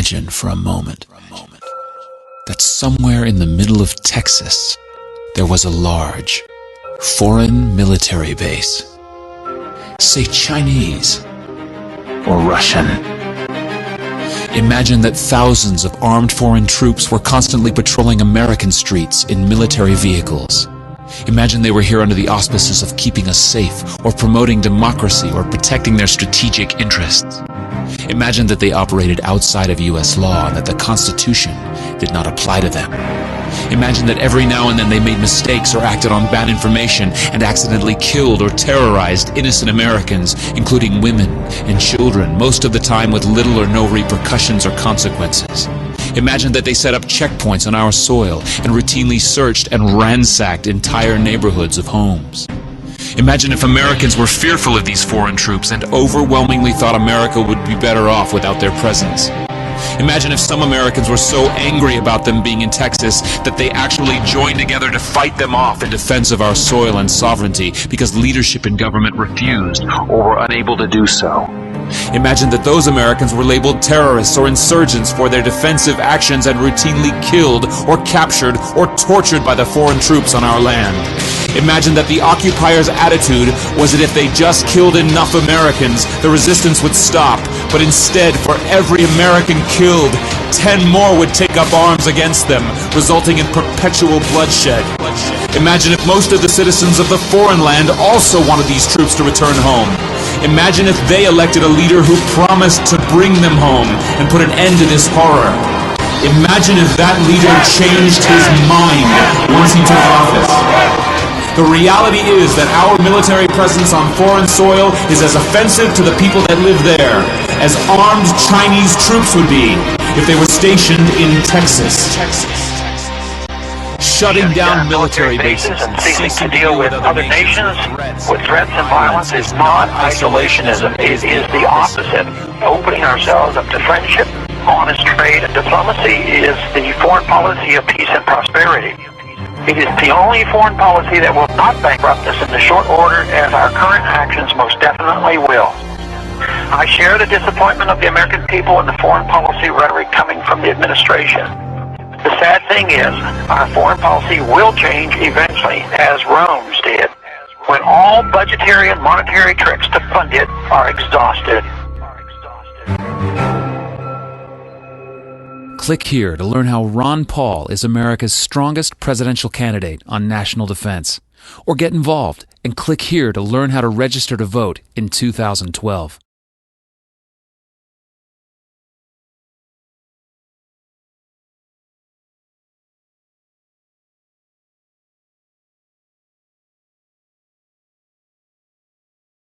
Imagine for a moment that somewhere in the middle of Texas there was a large foreign military base, say Chinese or Russian. Imagine that thousands of armed foreign troops were constantly patrolling American streets in military vehicles. Imagine they were here under the auspices of keeping us safe, or promoting democracy, or protecting their strategic interests. Imagine that they operated outside of U.S. law and that the Constitution did not apply to them. Imagine that every now and then they made mistakes or acted on bad information and accidentally killed or terrorized innocent Americans, including women and children, most of the time with little or no repercussions or consequences. Imagine that they set up checkpoints on our soil and routinely searched and ransacked entire neighborhoods of homes. Imagine if Americans were fearful of these foreign troops and overwhelmingly thought America would be better off without their presence. Imagine if some Americans were so angry about them being in Texas that they actually joined together to fight them off in defense of our soil and sovereignty because leadership in government refused or were unable to do so. Imagine that those Americans were labeled terrorists or insurgents for their defensive actions and routinely killed or captured or tortured by the foreign troops on our land. Imagine that the occupiers' attitude was that if they just killed enough Americans, the resistance would stop. But instead, for every American killed, 10 more would take up arms against them, resulting in perpetual bloodshed. Imagine if most of the citizens of the foreign land also wanted these troops to return home. Imagine if they elected a leader who promised to bring them home and put an end to this horror. Imagine if that leader changed his mind once he took office. The reality is that our military presence on foreign soil is as offensive to the people that live there as armed Chinese troops would be if they were stationed in Texas. Shutting down military bases and ceasing to deal with other nations with threats and violence is not isolationism. It is the opposite. Opening ourselves up to friendship, honest trade, and diplomacy is the foreign policy of peace and prosperity. It is the only foreign policy that will not bankrupt us in the short order, as our current actions most definitely will. I share the disappointment of the American people in the foreign policy rhetoric coming from the administration. The sad thing is, our foreign policy will change eventually, as Rome's did, when all budgetary and monetary tricks to fund it are exhausted. Click here to learn how Ron Paul is America's strongest presidential candidate on national defense. Or get involved and click here to learn how to register to vote in 2012.